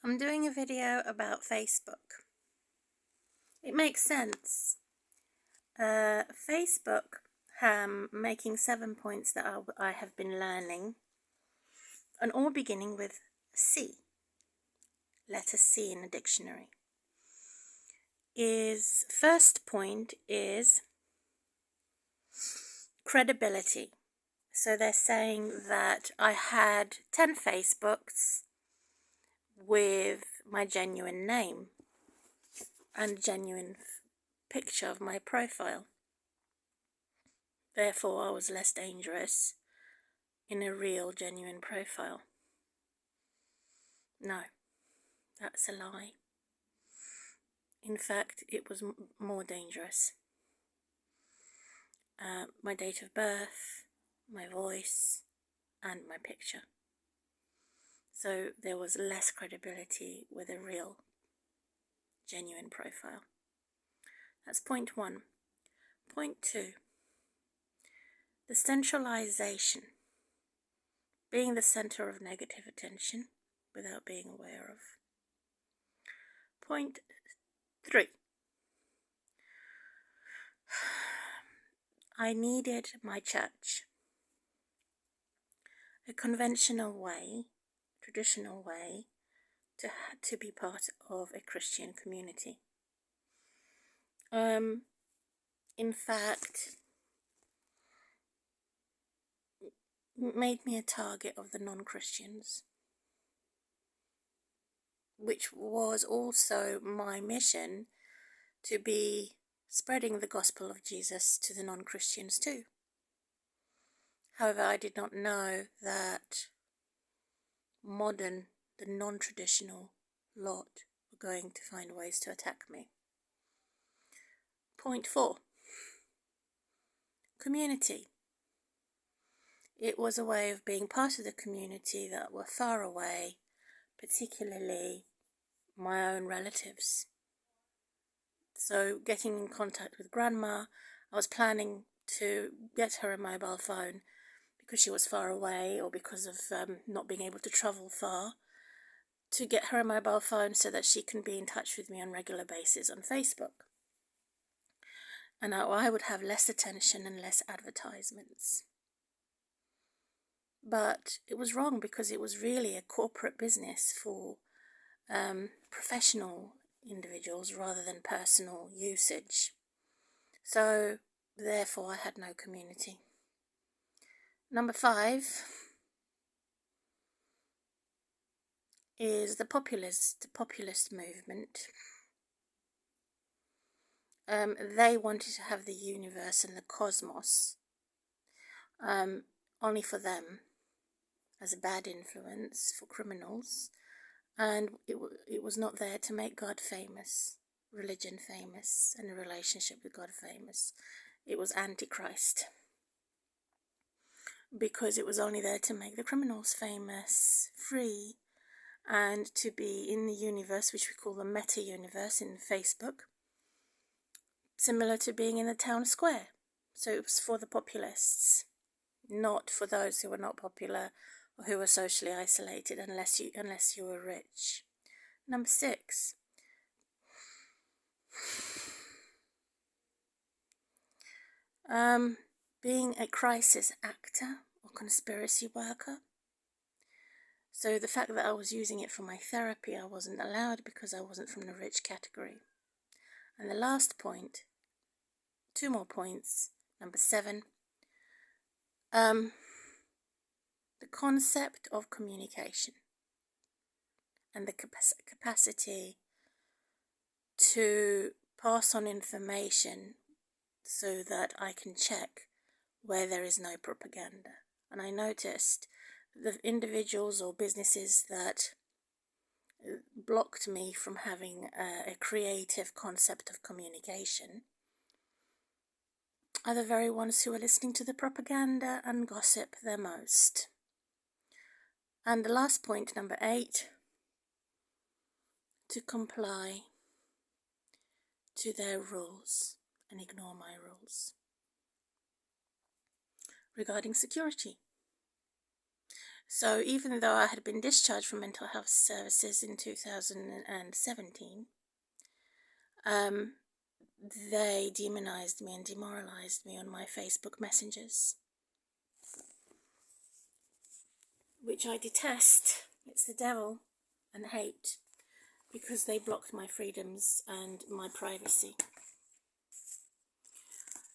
I'm doing a video about Facebook. It makes sense. Facebook, making 7 points that I have been learning, and all beginning with C, letter C in a dictionary. First point is credibility. So they're saying that I had 10 Facebooks with my genuine name and genuine picture of my profile. Therefore, I was less dangerous in a real, genuine profile. No, that's a lie. In fact, it was more dangerous. My date of birth, my voice, and my picture. So there was less credibility with a real, genuine profile. That's point 1. Point 2. The centralization. Being the center of negative attention without being aware of. Point 3. I needed my church. A conventional way, traditional way, to be part of a Christian community. In fact, it made me a target of the non-Christians, which was also my mission, to be spreading the gospel of Jesus to the non-Christians too. However, I did not know that the non-traditional lot were going to find ways to attack me. Point 4. Community. It was a way of being part of the community that were far away, particularly my own relatives. So getting in contact with Grandma, I was planning to get her a mobile phone because she was far away, or because of not being able to travel far, to get her a mobile phone so that she can be in touch with me on a regular basis on Facebook. And I would have less attention and less advertisements. But it was wrong, because it was really a corporate business for professional individuals rather than personal usage. So therefore I had no community. Number 5 is the populist movement. They wanted to have the universe and the cosmos only for them, as a bad influence for criminals, and it was not there to make God famous, religion famous, and a relationship with God famous. It was Antichrist, because it was only there to make the criminals famous, free, and to be in the universe, which we call the meta-universe in Facebook, similar to being in the town square. So it was for the populists, not for those who were not popular or who were socially isolated, unless you were rich. Number 6. Being a crisis actor or conspiracy worker. So the fact that I was using it for my therapy, I wasn't allowed because I wasn't from the rich category. And the last point, 2 more points, number 7, the concept of communication and the capacity to pass on information so that I can check where there is no propaganda. And I noticed the individuals or businesses that blocked me from having a creative concept of communication are the very ones who are listening to the propaganda and gossip the most. And the last point, number 8, to comply to their rules and ignore my rules regarding security. So even though I had been discharged from mental health services in 2017, they demonized me and demoralized me on my Facebook messengers, which I detest. It's the devil and hate, because they blocked my freedoms and my privacy.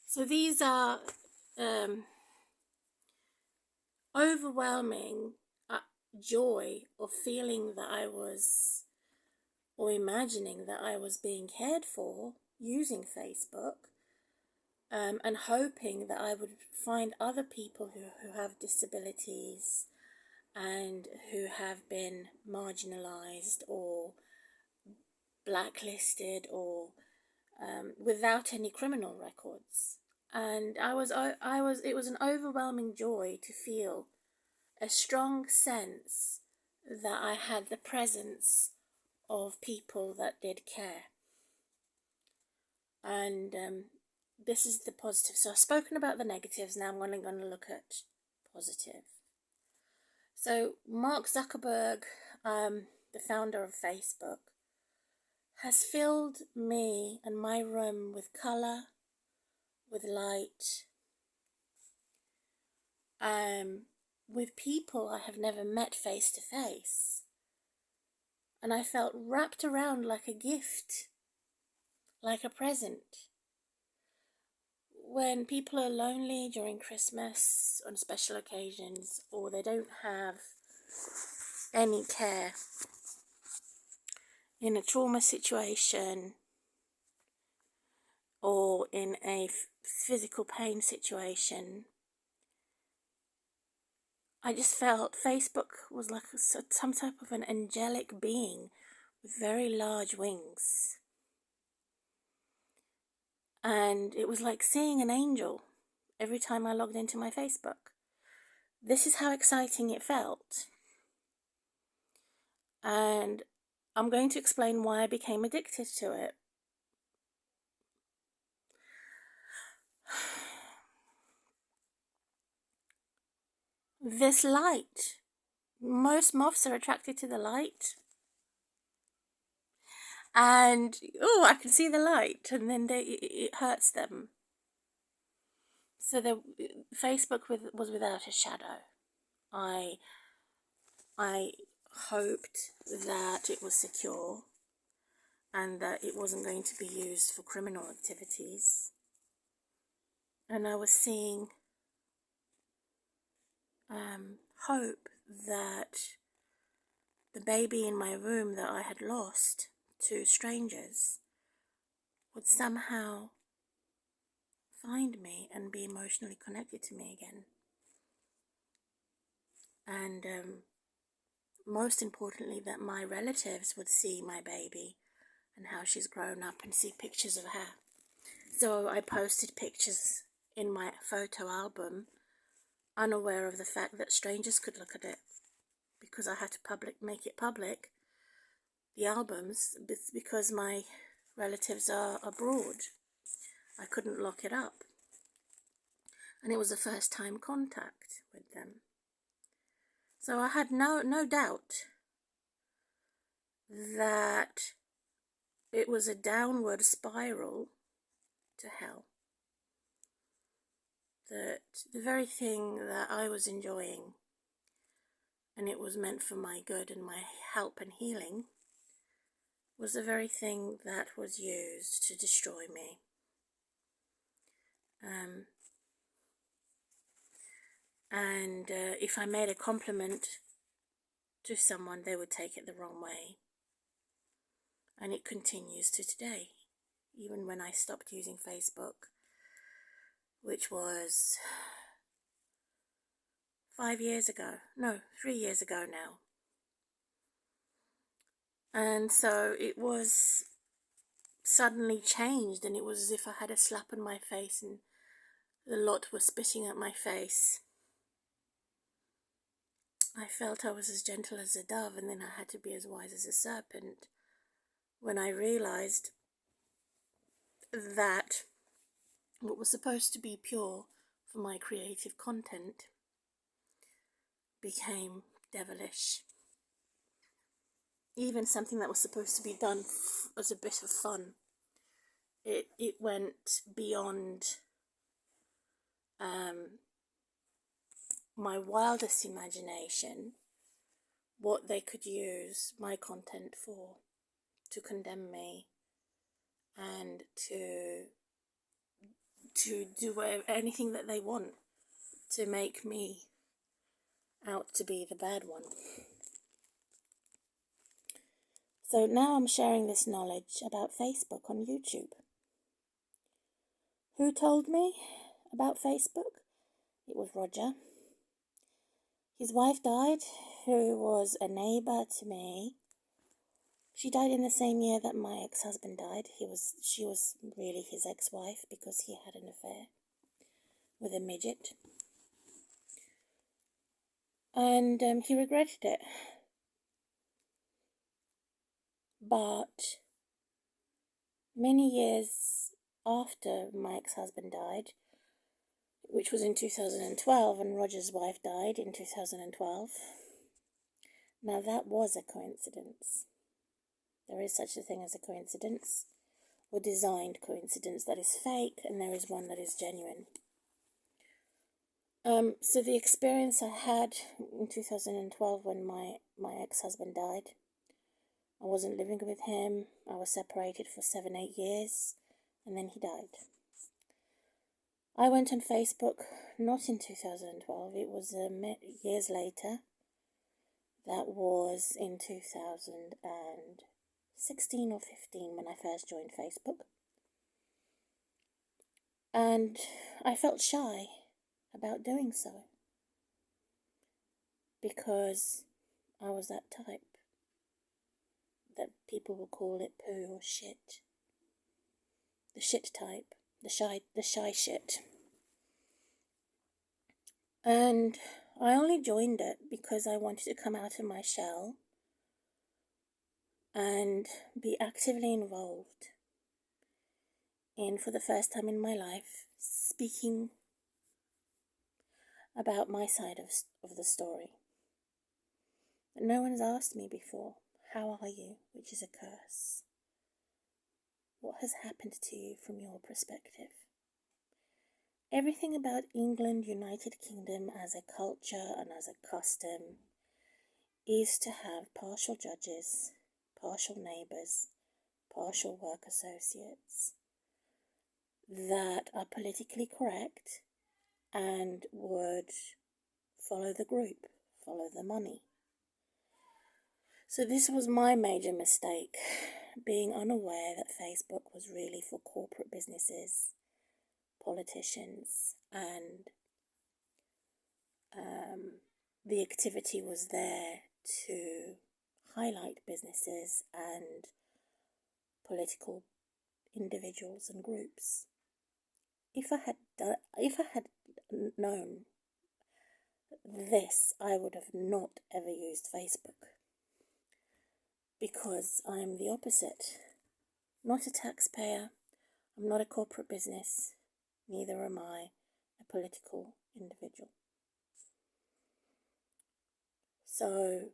So these are overwhelming joy of feeling that I was, or imagining that I was being cared for using Facebook, and hoping that I would find other people who have disabilities and who have been marginalized or blacklisted or without any criminal records. And it was an overwhelming joy to feel a strong sense that I had the presence of people that did care. And this is the positive. So I've spoken about the negatives, now I'm only going to look at positive. So Mark Zuckerberg, the founder of Facebook, has filled me and my room with colour, with light, with people I have never met face to face. And I felt wrapped around like a gift, like a present. When people are lonely during Christmas, on special occasions, or they don't have any care in a trauma situation or in a physical pain situation, I just felt Facebook was like some type of an angelic being with very large wings. And it was like seeing an angel every time I logged into my Facebook. This is how exciting it felt. And I'm going to explain why I became addicted to it. This light. Most moths are attracted to the light. And, oh, I can see the light, and then it hurts them. So Facebook was without a shadow. I hoped that it was secure and that it wasn't going to be used for criminal activities. And I was seeing hope that the baby in my room that I had lost to strangers would somehow find me and be emotionally connected to me again. And most importantly, that my relatives would see my baby and how she's grown up and see pictures of her. So I posted pictures in my photo album, unaware of the fact that strangers could look at it, because I had to make it public, the albums, because my relatives are abroad. I couldn't lock it up. And it was a first time contact with them. So I had no doubt that it was a downward spiral to hell. That the very thing that I was enjoying, and it was meant for my good and my help and healing, was the very thing that was used to destroy me. And if I made a compliment to someone, they would take it the wrong way. And it continues to today, even when I stopped using Facebook, which was 3 years ago now. And so it was suddenly changed, and it was as if I had a slap on my face and the lot was spitting at my face. I felt I was as gentle as a dove, and then I had to be as wise as a serpent when I realized that what was supposed to be pure for my creative content became devilish. Even something that was supposed to be done as a bit of fun, it went beyond my wildest imagination, what they could use my content for, to condemn me and to do anything that they want to make me out to be the bad one. So now I'm sharing this knowledge about Facebook on YouTube. Who told me about Facebook? It was Roger. His wife died, who was a neighbour to me. She died in the same year that my ex-husband died. She was really his ex-wife because he had an affair with a midget. And he regretted it. But many years after my ex-husband died, which was in 2012, and Roger's wife died in 2012. Now that was a coincidence. There is such a thing as a coincidence, or designed coincidence that is fake, and there is one that is genuine. So the experience I had in 2012 when my ex-husband died, I wasn't living with him. I was separated for 7-8 years, and then he died. I went on Facebook, not in 2012, it was years later. That was in 2016 or 15 when I first joined Facebook. And I felt shy about doing so, because I was that type that people will call it poo or shit. The shit type, the shy shit. And I only joined it because I wanted to come out of my shell and be actively involved in, for the first time in my life, speaking about my side of the story. But no one's asked me before, how are you? Which is a curse. What has happened to you from your perspective? Everything about England, United Kingdom as a culture and as a custom is to have partial judges, partial neighbours, partial work associates that are politically correct and would follow the group, follow the money. So this was my major mistake, being unaware that Facebook was really for corporate businesses, politicians, and the activity was there to highlight businesses and political individuals and groups. If I had known this, I would have not ever used Facebook, because I am the opposite. Not a taxpayer, I'm not a corporate business, neither am I a political individual. So,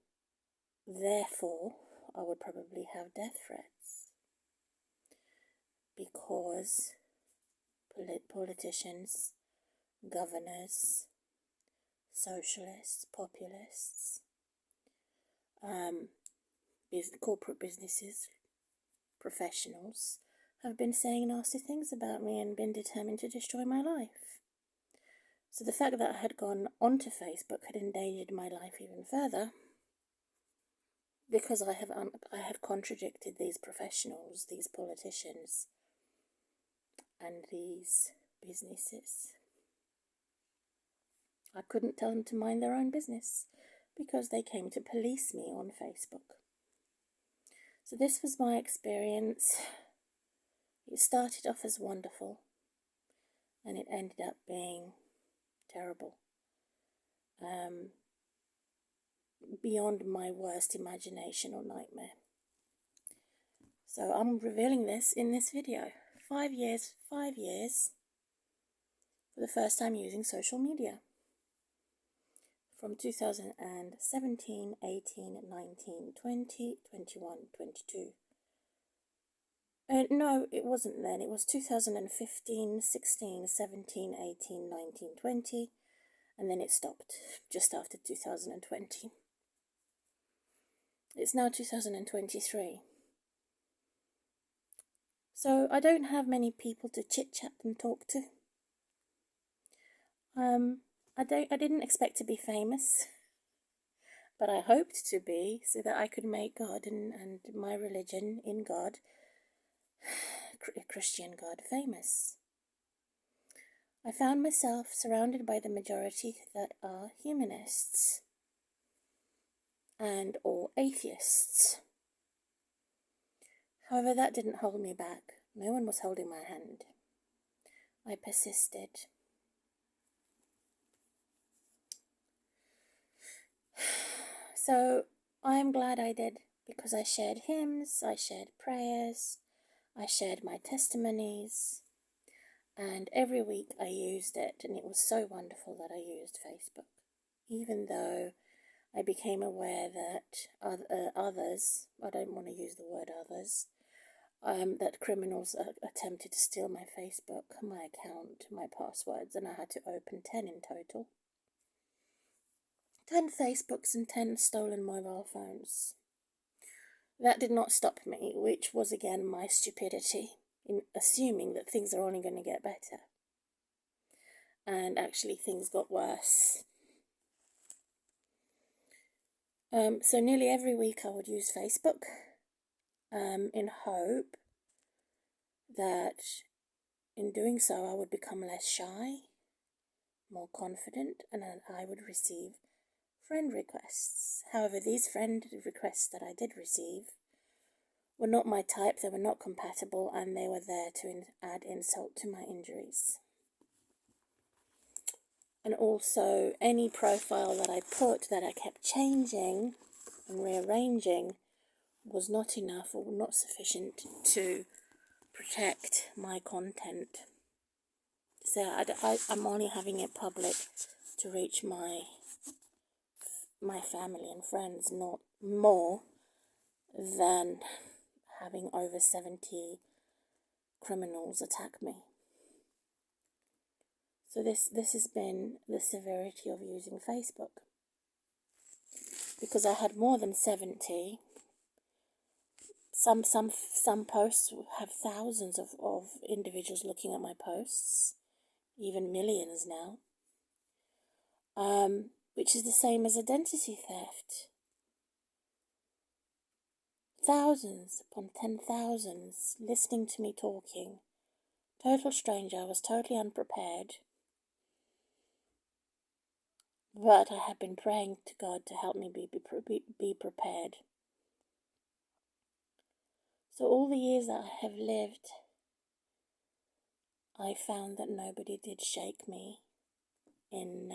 therefore, I would probably have death threats, because politicians, governors, socialists, populists, corporate businesses, professionals have been saying nasty things about me and been determined to destroy my life. So the fact that I had gone onto Facebook had endangered my life even further, because I have contradicted these professionals, these politicians, and these businesses. I couldn't tell them to mind their own business because they came to police me on Facebook. So this was my experience. It started off as wonderful, and it ended up being terrible. Beyond my worst imagination or nightmare. So I'm revealing this in this video. 5 years for the first time using social media. from 2017, 18, 19, 20, 21, 22. No, it wasn't then. It was 2015, 16, 17, 18, 19, 20, and then it stopped just after 2020. It's now 2023. So I don't have many people to chit-chat and talk to. I didn't expect to be famous, but I hoped to be so that I could make God and my religion in God, Christian God, famous. I found myself surrounded by the majority that are humanists and or atheists. However, that didn't hold me back. No one was holding my hand. I persisted. So I am glad I did, because I shared hymns, I shared prayers, I shared my testimonies, and every week I used it, and it was so wonderful that I used Facebook, even though I became aware that others, I don't want to use the word others, that criminals attempted to steal my Facebook, my account, my passwords, and I had to open 10 in total. 10 Facebooks and 10 stolen mobile phones. That did not stop me, which was again my stupidity in assuming that things are only going to get better. And actually things got worse. So nearly every week I would use Facebook in hope that in doing so I would become less shy, more confident, and I would receive friend requests. However, these friend requests that I did receive were not my type, they were not compatible, and they were there to add insult to my injuries. And also, any profile that I put that I kept changing and rearranging was not enough or not sufficient to protect my content. So I'm only having it public to reach my family and friends, not more than having over 70 criminals attack me. So this has been the severity of using Facebook. Because I had more than 70. Some posts have thousands of individuals looking at my posts, even millions now. Which is the same as identity theft. Thousands upon 10,000s listening to me talking. Total stranger, I was totally unprepared. But I have been praying to God to help me be prepared. So all the years that I have lived, I found that nobody did shake me in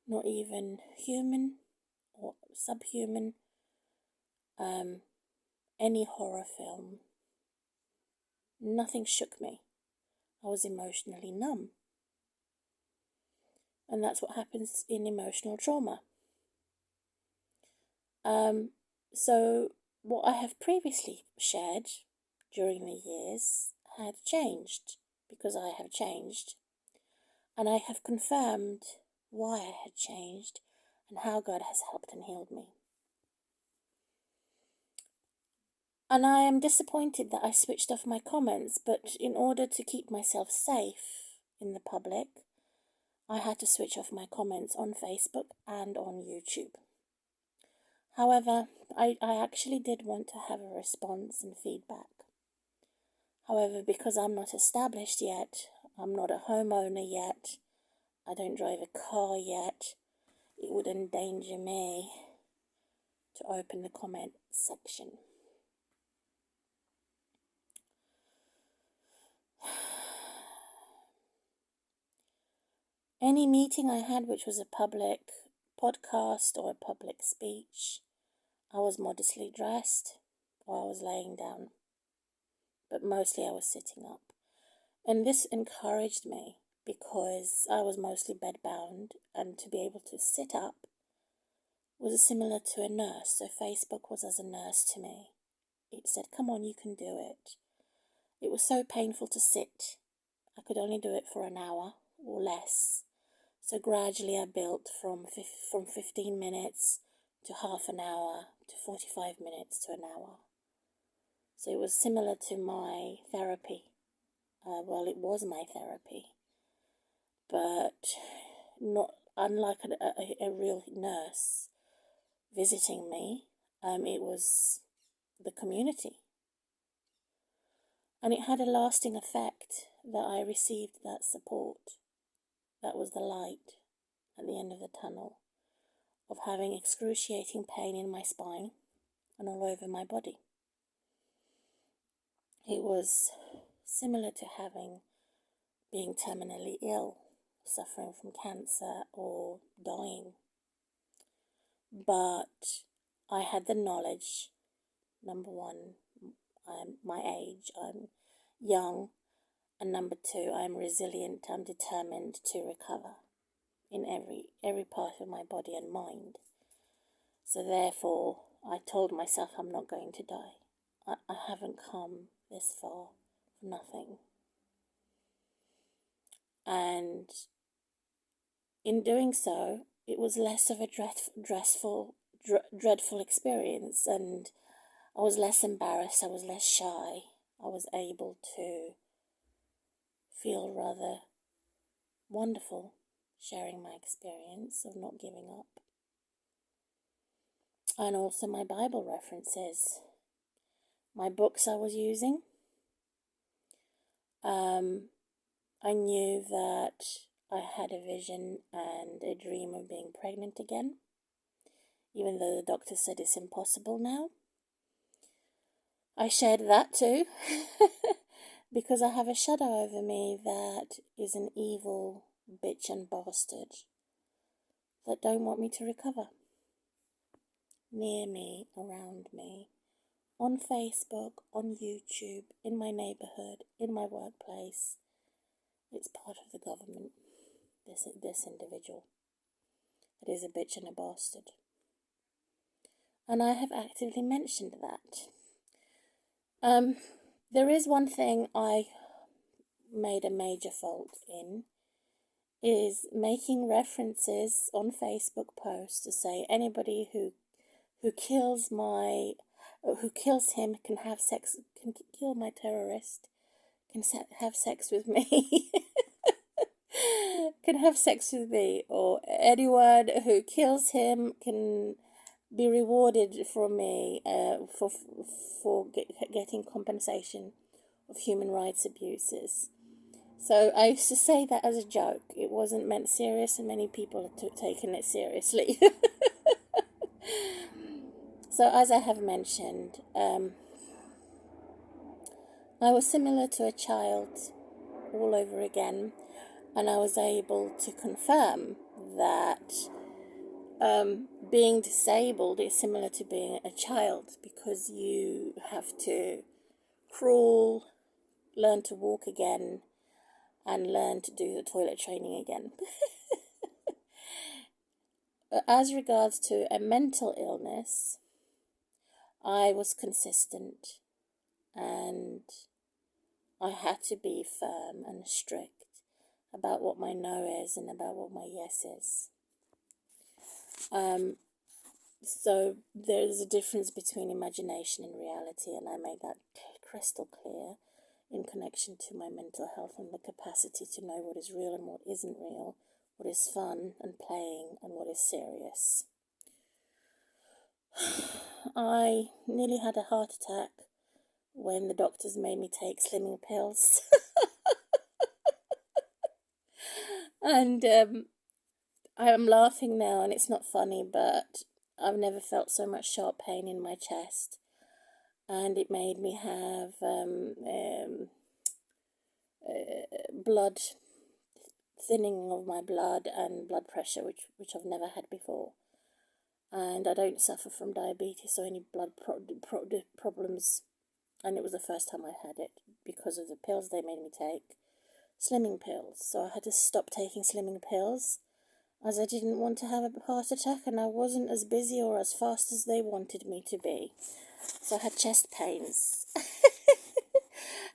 not even human or subhuman, any horror film. Nothing shook me. I was emotionally numb. And that's what happens in emotional trauma. So what I have previously shared during the years had changed, because I have changed. And I have confirmed why I had changed and how God has helped and healed me. And I am disappointed that I switched off my comments, but in order to keep myself safe in the public, I had to switch off my comments on Facebook and on YouTube. However, I actually did want to have a response and feedback. However, because I'm not established yet, I'm not a homeowner yet, I don't drive a car yet, it would endanger me to open the comment section. Any meeting I had which was a public podcast or a public speech, I was modestly dressed or I was laying down, but mostly I was sitting up. And this encouraged me, because I was mostly bedbound, and to be able to sit up was similar to a nurse. So Facebook was as a nurse to me. It said, come on, you can do it. It was so painful to sit. I could only do it for an hour or less. So gradually I built from 15 minutes to half an hour to 45 minutes to an hour. So it was similar to my therapy. Well, it was my therapy, but not unlike a real nurse visiting me. It was the community. And it had a lasting effect that I received that support. That was the light at the end of the tunnel of having excruciating pain in my spine and all over my body. It was similar to being terminally ill, suffering from cancer or dying. But I had the knowledge, number one, I'm my age, I'm young, and number two, I'm resilient, I'm determined to recover in every part of my body and mind. So therefore, I told myself I'm not going to die. I haven't come this far for nothing. And in doing so, it was less of a dreadful experience, and I was less embarrassed, I was less shy. I was able to feel rather wonderful sharing my experience of not giving up. And also my Bible references, my books I was using. I knew that I had a vision and a dream of being pregnant again, even though the doctor said it's impossible now. I shared that too, because I have a shadow over me that is an evil bitch and bastard that don't want me to recover. Near me, around me, on Facebook, on YouTube, in my neighbourhood, in my workplace. It's part of the government, this individual. It is a bitch and a bastard. And I have actively mentioned that. There is one thing I made a major fault in, is making references on Facebook posts to say anybody who kills him can have sex, can kill my terrorist, can have sex with me, can have sex with me, or anyone who kills him can be rewarded from me for getting compensation of human rights abuses. So I used to say that as a joke. It wasn't meant serious, and many people have taken it seriously. So as I have mentioned, I was similar to a child all over again, and I was able to confirm that being disabled is similar to being a child, because you have to crawl, learn to walk again, and learn to do the toilet training again. As regards to a mental illness, I was consistent, and I had to be firm and strict about what my no is and about what my yes is. So there's a difference between imagination and reality, and I made that crystal clear in connection to my mental health and the capacity to know what is real and what isn't real, what is fun and playing and what is serious. I nearly had a heart attack when the doctors made me take slimming pills. And I am laughing now, and it's not funny, but I've never felt so much sharp pain in my chest. And it made me have blood, thinning of my blood and blood pressure, which I've never had before. And I don't suffer from diabetes or any blood problems. And it was the first time I had it because of the pills they made me take. slimming pills. So I had to stop taking slimming pills, as I didn't want to have a heart attack, and I wasn't as busy or as fast as they wanted me to be. So I had chest pains.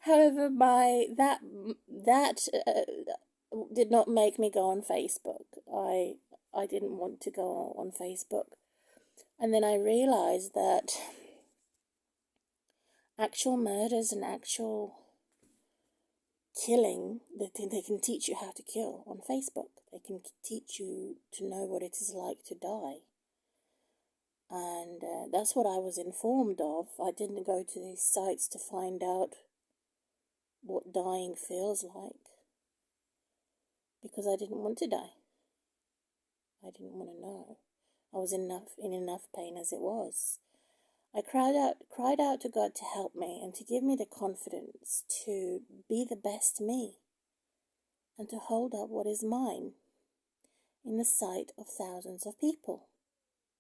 However, that did not make me go on Facebook. I didn't want to go on Facebook. And then I realized that actual murders and actual killing, they can teach you how to kill on Facebook. They can teach you to know what it is like to die. And that's what I was informed of. I didn't go to these sites to find out what dying feels like, because I didn't want to die. I didn't want to know. I was in enough pain as it was. I cried out to God to help me and to give me the confidence to be the best me and to hold up what is mine in the sight of thousands of people.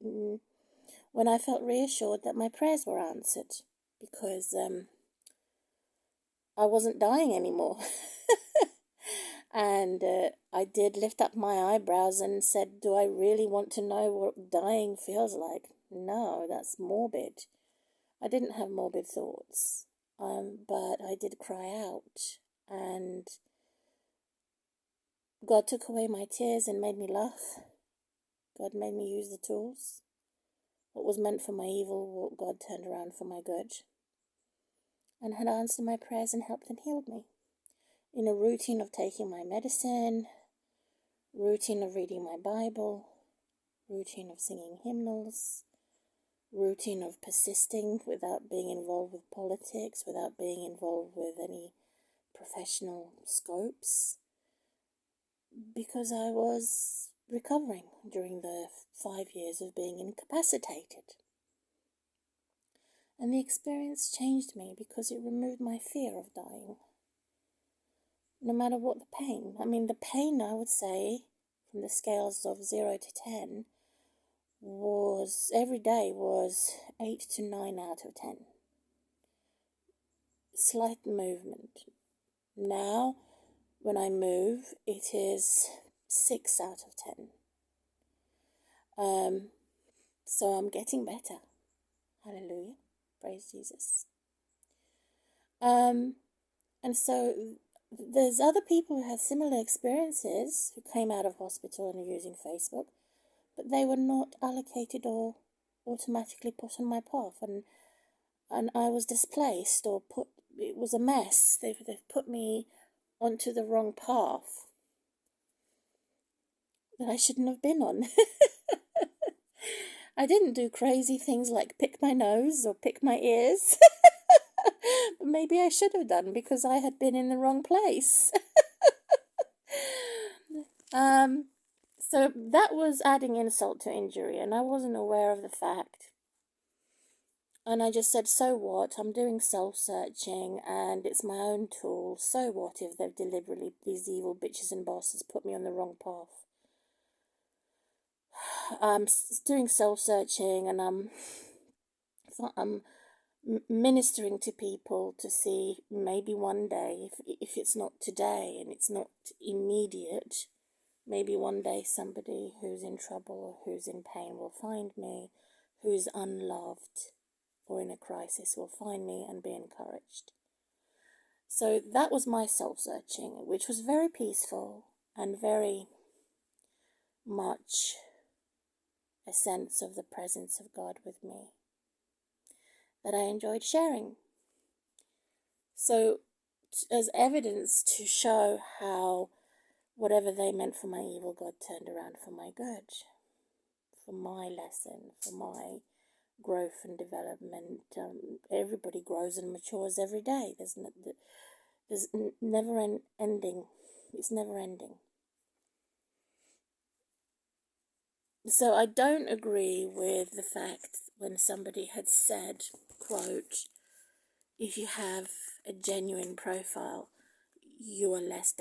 When I felt reassured that my prayers were answered, because I wasn't dying anymore. And I did lift up my eyebrows and said, do I really want to know what dying feels like? No, that's morbid. I didn't have morbid thoughts, but I did cry out, and God took away my tears and made me laugh. God made me use the tools. What was meant for my evil, what God turned around for my good, and had answered my prayers and helped and healed me. In a routine of taking my medicine, routine of reading my Bible, routine of singing hymnals, routine of persisting without being involved with politics, without being involved with any professional scopes, because I was recovering during the 5 years of being incapacitated. And the experience changed me because it removed my fear of dying. No matter what the pain. I mean, the pain, I would say, from the scales of 0 to 10, every day was 8 to 9 out of 10. Slight movement. Now, when I move, it is 6 out of 10. So I'm getting better. Hallelujah. Praise Jesus. And so there's other people who had similar experiences who came out of hospital and are using Facebook, but they were not allocated or automatically put on my path, and I was displaced or it was a mess. They've put me onto the wrong path that I shouldn't have been on. I didn't do crazy things like pick my nose or pick my ears. But maybe I should have done, because I had been in the wrong place. So that was adding insult to injury, and I wasn't aware of the fact. And I just said, so what? I'm doing soul-searching, and it's my own tool. So what if they've deliberately, these evil bitches and bosses, put me on the wrong path? I'm doing soul-searching, and I'm ministering to people to see maybe one day, if it's not today and it's not immediate, maybe one day somebody who's in trouble or who's in pain will find me, who's unloved or in a crisis will find me and be encouraged. So that was my soul-searching, which was very peaceful and very much a sense of the presence of God with me that I enjoyed sharing. So, as evidence to show how whatever they meant for my evil, God turned around for my good, for my lesson, for my growth and development. Everybody grows and matures every day. There's never ending. It's never ending. So I don't agree with the fact when somebody had said, quote, if you have a genuine profile, you're less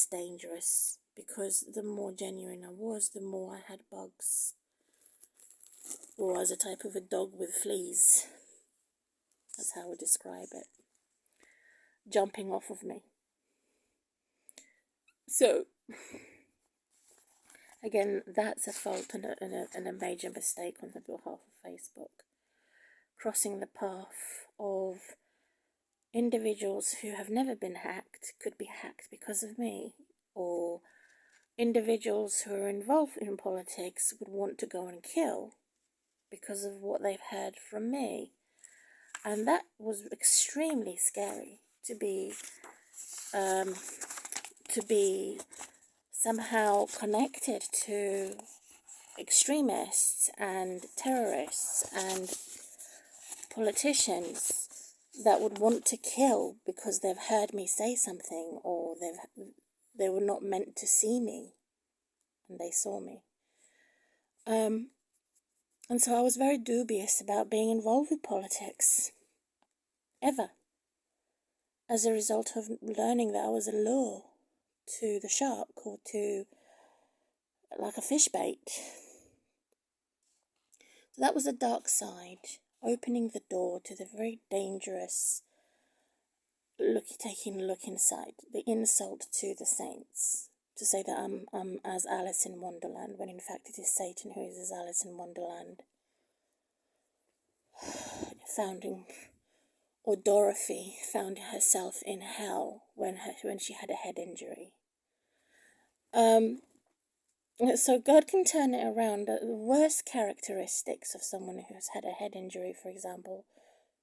dangerous, because the more genuine I was, the more I had bugs, or I was a type of a dog with fleas. That's how I would describe it, jumping off of me. So, again, that's a fault and a major mistake on the behalf of Facebook. Crossing the path of individuals who have never been hacked could be hacked because of me, or individuals who are involved in politics would want to go and kill because of what they've heard from me. And that was extremely scary, to be somehow connected to extremists and terrorists and politicians that would want to kill because they've heard me say something, or they were not meant to see me and they saw me. And so I was very dubious about being involved with politics, ever, as a result of learning that I was a lure to the shark, or to, like, a fish bait. So that was the dark side, opening the door to the very dangerous taking a look inside, the insult to the saints, to say that I'm as Alice in Wonderland, when in fact it is Satan who is as Alice in Wonderland. Or Dorothy found herself in hell when she had a head injury. So God can turn it around. The worst characteristics of someone who has had a head injury, for example,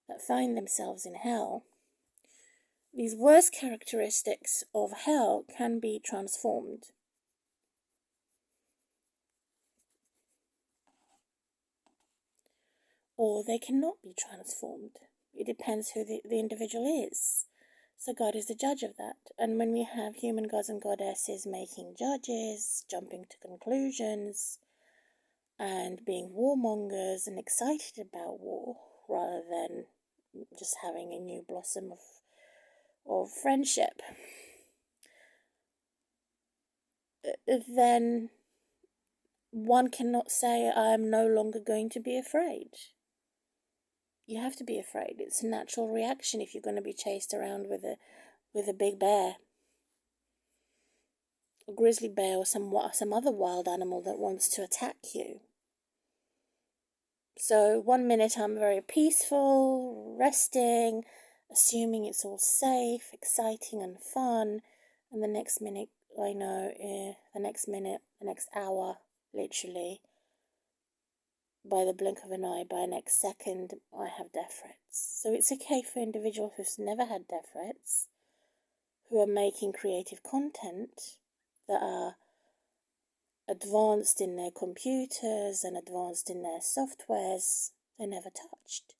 that find themselves in hell, these worst characteristics of hell can be transformed. Or they cannot be transformed. It depends who the individual is. So God is the judge of that. And when we have human gods and goddesses making judges, jumping to conclusions, and being warmongers and excited about war, rather than just having a new blossom of friendship, then one cannot say, I am no longer going to be afraid. You have to be afraid. It's a natural reaction if you're going to be chased around with a big bear, a grizzly bear, or some other wild animal that wants to attack you. So 1 minute I'm very peaceful, resting, assuming it's all safe, exciting and fun, and the next minute I know, the next hour, literally, by the blink of an eye, by next second, I have death threats. So it's okay for individuals who've never had death threats, who are making creative content, that are advanced in their computers and advanced in their softwares, they're never touched.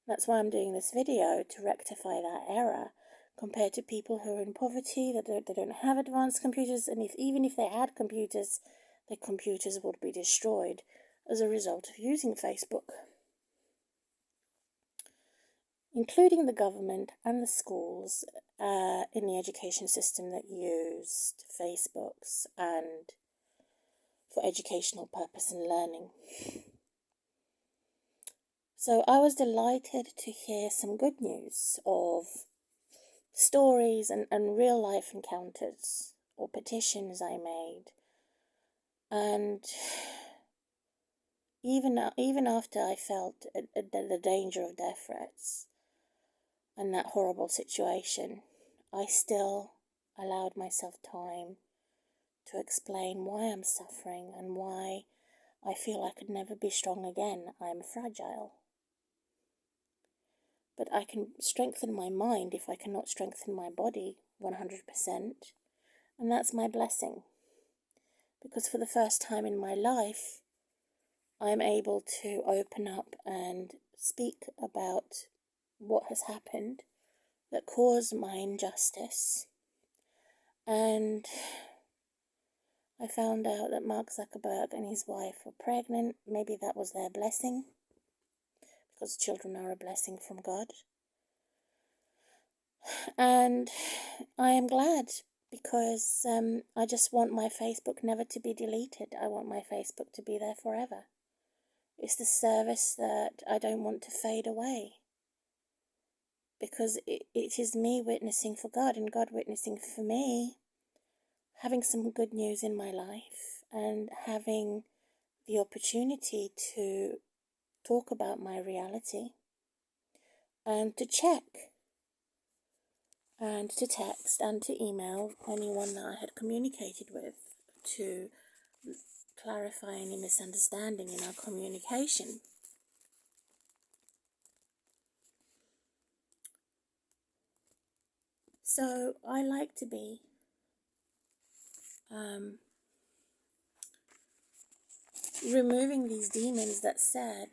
That's why I'm doing this video, to rectify that error, compared to people who are in poverty, that they don't have advanced computers, and even if they had computers, their computers would be destroyed as a result of using Facebook. Including the government and the schools in the education system that used Facebooks and for educational purpose and learning. So I was delighted to hear some good news of stories and real life encounters or petitions I made. And even after I felt the danger of death threats and that horrible situation, I still allowed myself time to explain why I'm suffering and why I feel I could never be strong again. I am fragile. But I can strengthen my mind if I cannot strengthen my body 100%. And that's my blessing. Because for the first time in my life, I'm able to open up and speak about what has happened that caused my injustice. And I found out that Mark Zuckerberg and his wife were pregnant. Maybe that was their blessing, because children are a blessing from God. And I am glad, because I just want my Facebook never to be deleted. I want my Facebook to be there forever. It's the service that I don't want to fade away, because it is me witnessing for God and God witnessing for me having some good news in my life and having the opportunity to talk about my reality and to check and to text and to email anyone that I had communicated with to clarify any misunderstanding in our communication. So I like to be removing these demons that said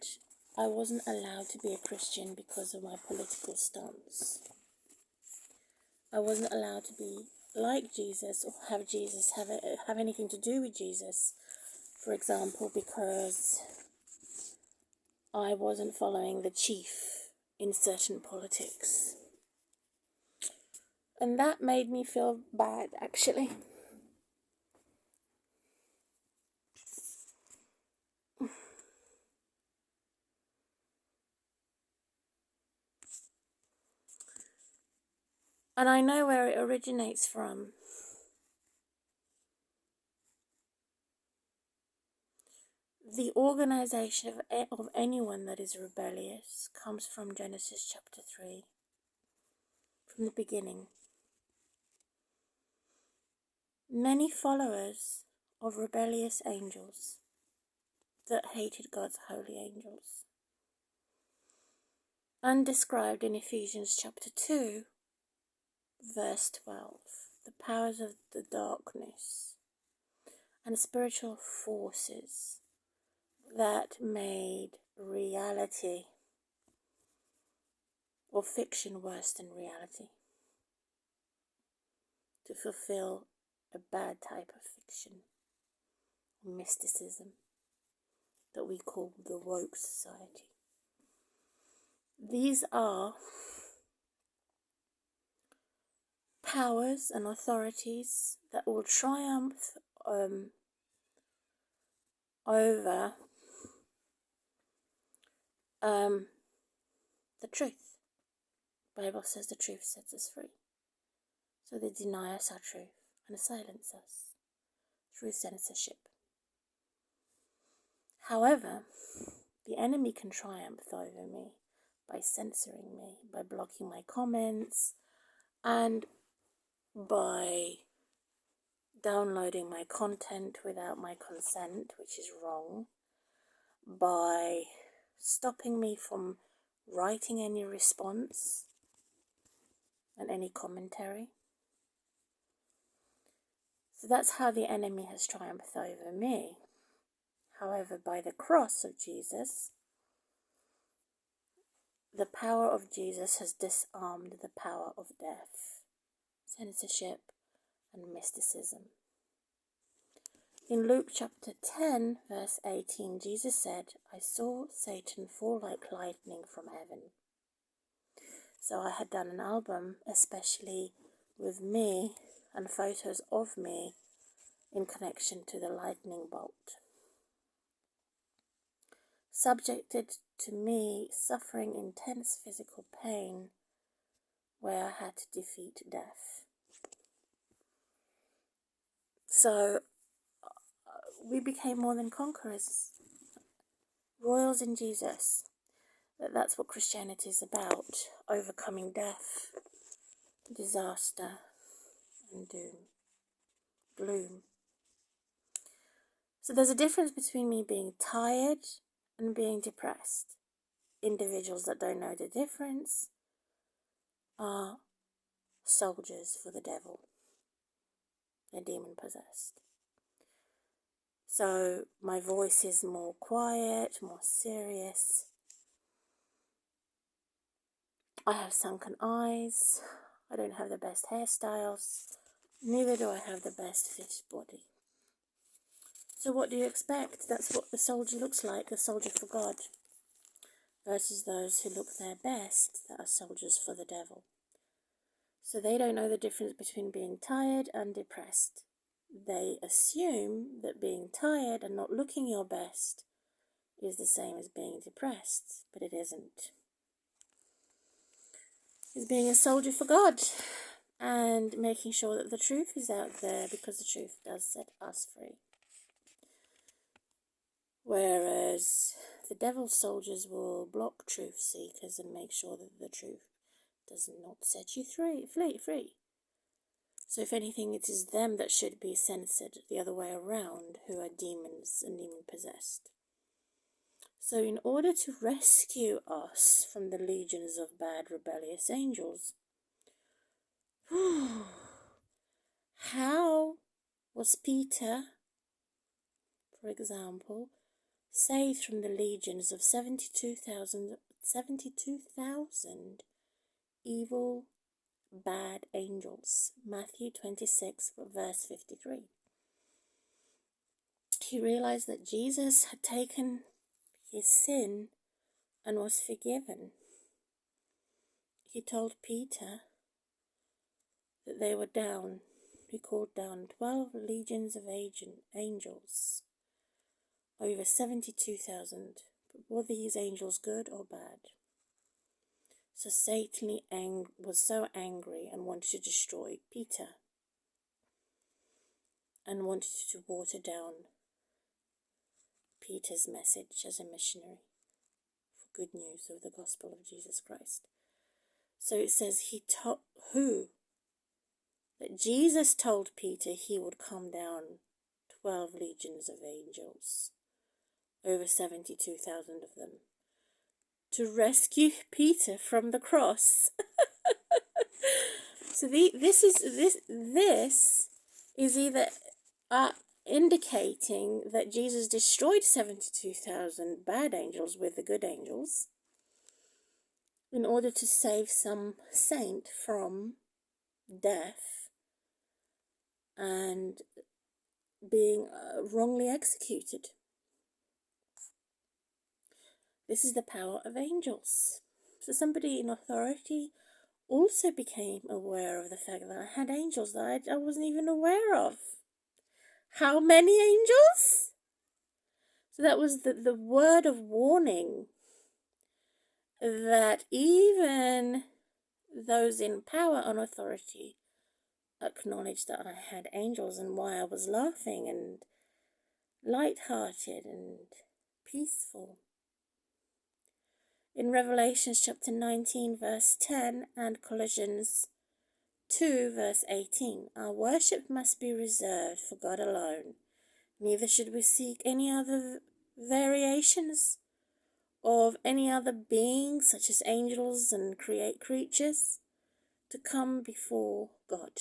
I wasn't allowed to be a Christian because of my political stance. I wasn't allowed to be like Jesus or have Jesus have anything to do with Jesus, for example, because I wasn't following the chief in certain politics. And that made me feel bad, actually. And I know where it originates from. The organization of anyone that is rebellious comes from Genesis chapter 3, from the beginning. Many followers of rebellious angels that hated God's holy angels. Undescribed in Ephesians chapter 2, verse 12, the powers of the darkness and spiritual forces that made reality or fiction worse than reality, to fulfill a bad type of fiction, mysticism, that we call the woke society. These are powers and authorities that will triumph over the truth. The Bible says the truth sets us free. So they deny us our truth and silence us through censorship. However, the enemy can triumph over me by censoring me, by blocking my comments, and by downloading my content without my consent, which is wrong, by stopping me from writing any response and any commentary. So that's how the enemy has triumphed over me. However, by the cross of Jesus, the power of Jesus has disarmed the power of death, censorship, and mysticism. In Luke chapter 10, verse 18, Jesus said, I saw Satan fall like lightning from heaven. So I had done an album, especially with me and photos of me in connection to the lightning bolt, subjected to me suffering intense physical pain where I had to defeat death. So we became more than conquerors, royals in Jesus. That's what Christianity is about, overcoming death, disaster, and gloom. So there's a difference between me being tired and being depressed. Individuals that don't know the difference are soldiers for the devil. They're demon possessed. So my voice is more quiet, more serious. I have sunken eyes. I don't have the best hairstyles. Neither do I have the best fit body. So what do you expect? That's what the soldier looks like, a soldier for God, versus those who look their best, that are soldiers for the devil. So they don't know the difference between being tired and depressed. They assume that being tired and not looking your best is the same as being depressed, but it isn't. It's being a soldier for God, and making sure that the truth is out there, because the truth does set us free. Whereas the devil's soldiers will block truth seekers and make sure that the truth does not set you free. So if anything, it is them that should be censored, the other way around, who are demons and demon-possessed. So in order to rescue us from the legions of bad, rebellious angels, how was Peter, for example, saved from the legions of 72,000 evil, bad angels? Matthew 26, verse 53. He realized that Jesus had taken his sin and was forgiven. He told Peter that they were down. He called down 12 legions of angels, over 72,000. But were these angels good or bad? So Satan was so angry and wanted to destroy Peter and wanted to water down Peter's message as a missionary for good news of the gospel of Jesus Christ. So it says that Jesus told Peter he would come down 12 legions of angels, over 72,000 of them, to rescue Peter from the cross. So this is either indicating that Jesus destroyed 72,000 bad angels with the good angels in order to save some saint from death and being wrongly executed. This is the power of angels. So somebody in authority also became aware of the fact that I had angels that I wasn't even aware of. How many angels? So that was the word of warning that even those in power and authority acknowledged that I had angels, and why I was laughing and light-hearted and peaceful. In Revelation chapter 19 verse 10 and Colossians 2 verse 18, our worship must be reserved for God alone. Neither should we seek any other variations of any other beings, such as angels and creatures, to come before God.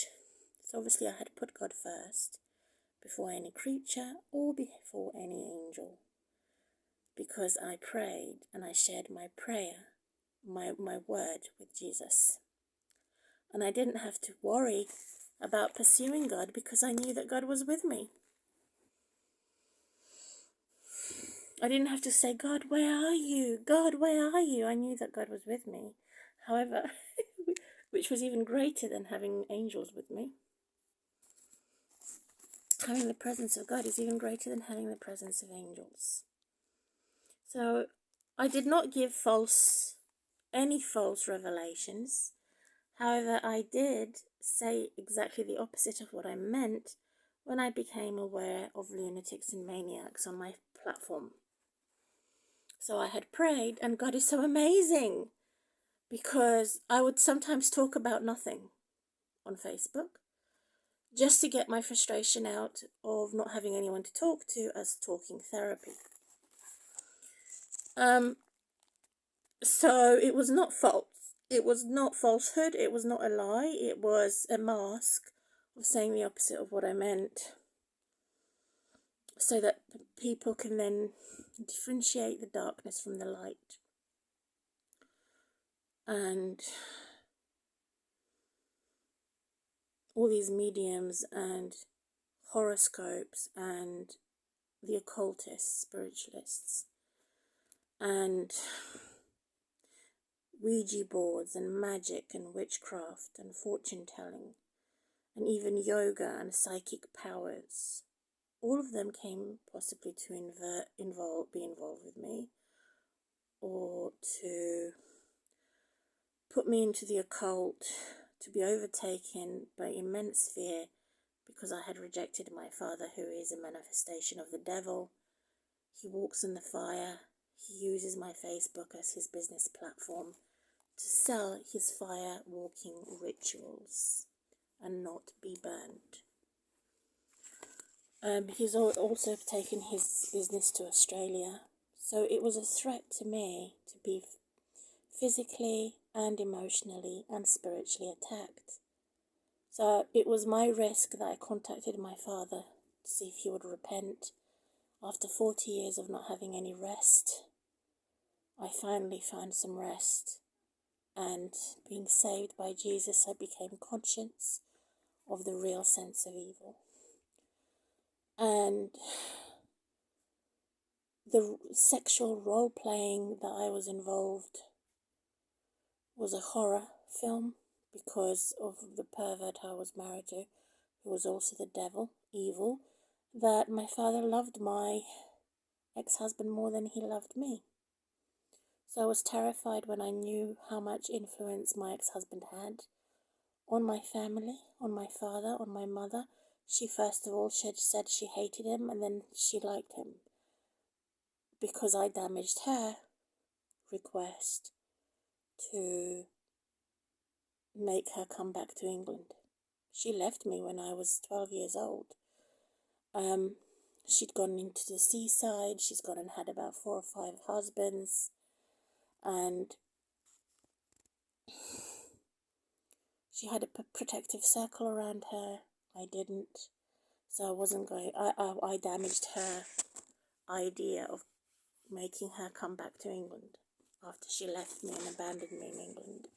So obviously I had put God first, before any creature or before any angel, because I prayed and I shared my prayer, my word with Jesus. And I didn't have to worry about pursuing God, because I knew that God was with me. I didn't have to say, God, where are you? God, where are you? I knew that God was with me. However, which was even greater than having angels with me. Having the presence of God is even greater than having the presence of angels. So I did not give any false revelations. However, I did say exactly the opposite of what I meant when I became aware of lunatics and maniacs on my platform. So I had prayed, and God is so amazing, because I would sometimes talk about nothing on Facebook just to get my frustration out of not having anyone to talk to, as talking therapy. So it was not false. It was not falsehood. It was not a lie. It was a mask of saying the opposite of what I meant, so that people can then differentiate the darkness from the light. And all these mediums and horoscopes and the occultists, spiritualists, and Ouija boards and magic and witchcraft and fortune telling and even yoga and psychic powers, all of them came possibly to be involved with me, or to put me into the occult, to be overtaken by immense fear because I had rejected my father, who is a manifestation of the devil. He walks in the fire. He uses my Facebook as his business platform to sell his fire-walking rituals and not be burned. He's also taken his business to Australia. So it was a threat to me to be physically and emotionally and spiritually attacked. So it was my risk that I contacted my father to see if he would repent. After 40 years of not having any rest, I finally found some rest. And being saved by Jesus, I became conscious of the real sense of evil. And the sexual role-playing that I was involved was a horror film because of the pervert I was married to, who was also the devil, evil, that my father loved my ex-husband more than he loved me. So I was terrified when I knew how much influence my ex-husband had on my family, on my father, on my mother. She first of all said she hated him, and then she liked him because I damaged her request to make her come back to England. She left me when I was 12 years old. She'd gone into the seaside. She's gone and had about 4 or 5 husbands, and she had a protective circle around her. I didn't, so I wasn't going. I damaged her idea of making her come back to England after she left me and abandoned me in England.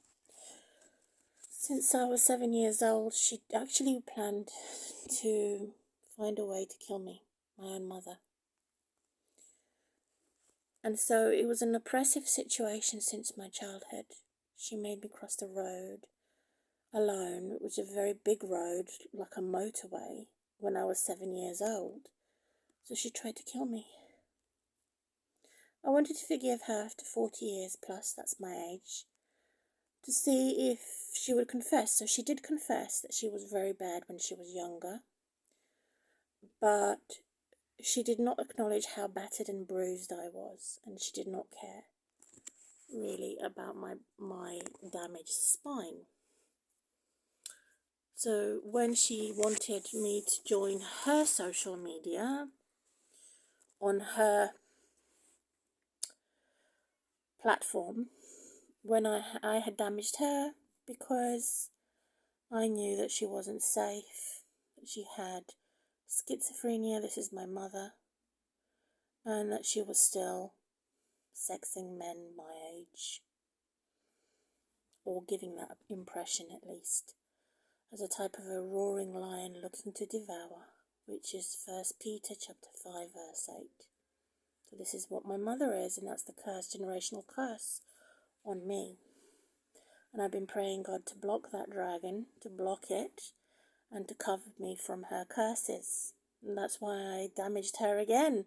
Since I was 7 years old, she actually planned to find a way to kill me, my own mother. And so it was an oppressive situation since my childhood. She made me cross the road alone. It was a very big road, like a motorway, when I was 7 years old. So she tried to kill me. I wanted to forgive her after 40 years plus, that's my age, to see if she would confess. So she did confess that she was very bad when she was younger, but she did not acknowledge how battered and bruised I was, and she did not care really about my damaged spine. So when she wanted me to join her social media on her platform, when I had damaged her because I knew that she wasn't safe, that she had schizophrenia, this is my mother, and that she was still sexing men my age, or giving that impression at least, as a type of a roaring lion looking to devour, which is 1 Peter chapter 5 verse 8. So this is what my mother is, and that's the curse, generational curse on me. And I've been praying God to block that dragon, to block it, and to cover me from her curses. And that's why I damaged her again,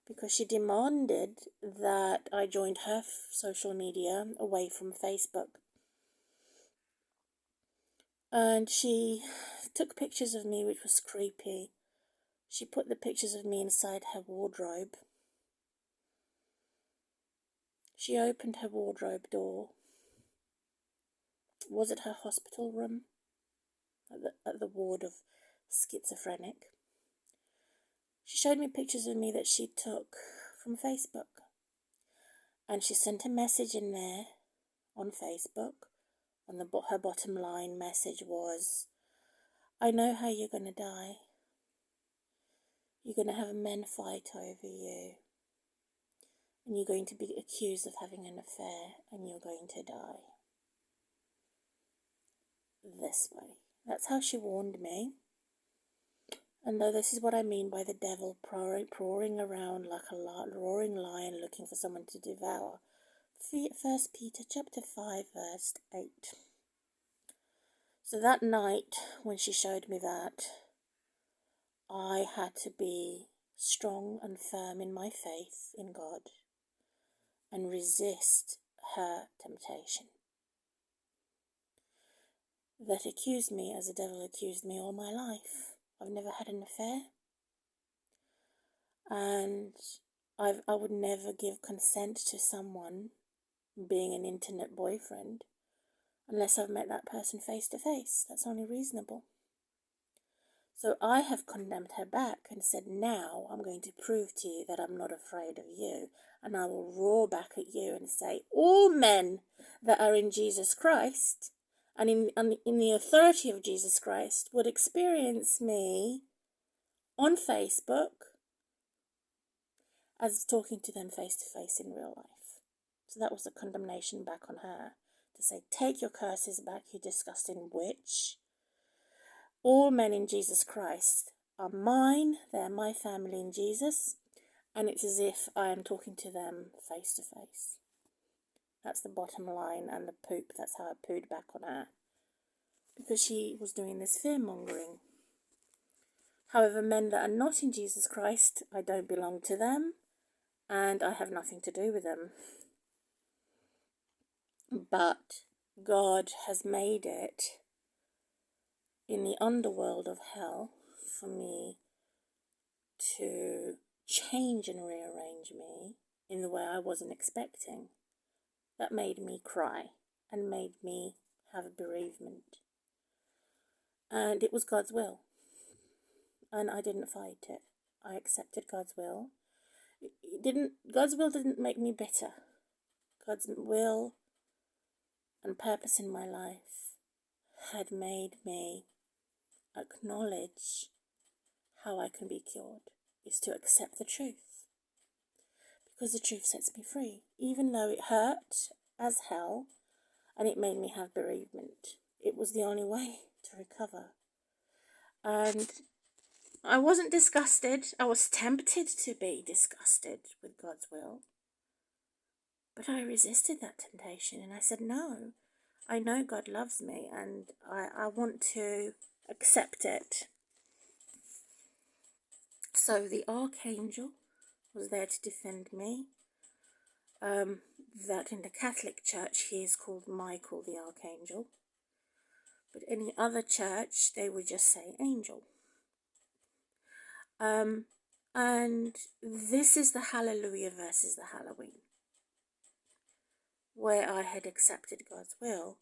because she demanded that I joined her social media away from Facebook. And she took pictures of me, which was creepy. She put the pictures of me inside her wardrobe. She opened her wardrobe door. Was it her hospital room? At the ward of schizophrenic. She showed me pictures of me that she took from Facebook. And she sent a message in there on Facebook. And her bottom line message was, I know how you're going to die. You're going to have men fight over you. And you're going to be accused of having an affair. And you're going to die. This way. That's how she warned me. And though this is what I mean by the devil roaring around like a roaring lion looking for someone to devour. 1 Peter chapter 5 verse 8. So that night when she showed me that, I had to be strong and firm in my faith in God and resist her temptation. that accused me as the devil accused me all my life. I've never had an affair, and I would never give consent to someone being an internet boyfriend unless I've met that person face to face. That's only reasonable. So I have condemned her back and said, now I'm going to prove to you that I'm not afraid of you, and I will roar back at you and say, all men that are in Jesus Christ and in the authority of Jesus Christ would experience me on Facebook as talking to them face to face in real life. So that was a condemnation back on her, to say, take your curses back, you disgusting witch. All men in Jesus Christ are mine, they're my family in Jesus, and it's as if I am talking to them face to face. That's the bottom line, and the poop, that's how I pooed back on her, because she was doing this fear-mongering. However, men that are not in Jesus Christ, I don't belong to them, and I have nothing to do with them. But God has made it in the underworld of hell for me to change and rearrange me in the way I wasn't expecting. That made me cry and made me have a bereavement. And it was God's will. And I didn't fight it. I accepted God's will. God's will didn't make me bitter. God's will and purpose in my life had made me acknowledge how I can be cured, is to accept the truth. Because the truth sets me free, even though it hurt as hell and it made me have bereavement. It was the only way to recover. And I wasn't disgusted. I was tempted to be disgusted with God's will. But I resisted that temptation and I said, no, I know God loves me and I want to accept it. So the archangel was there to defend me. That in the Catholic Church he is called Michael the Archangel. But any other church they would just say angel. And this is the Hallelujah versus the Halloween, where I had accepted God's will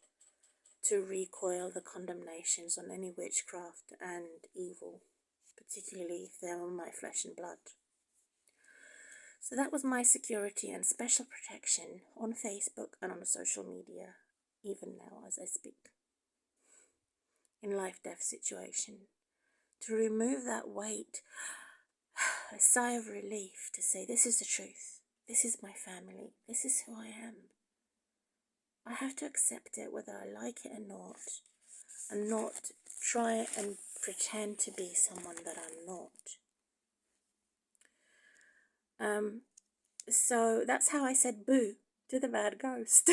to recoil the condemnations on any witchcraft and evil, particularly if they're on my flesh and blood. So that was my security and special protection on Facebook and on social media, even now as I speak, in life-death situation, to remove that weight, a sigh of relief to say, this is the truth, this is my family, this is who I am. I have to accept it whether I like it or not, and not try and pretend to be someone that I'm not. So that's how I said boo to the bad ghost.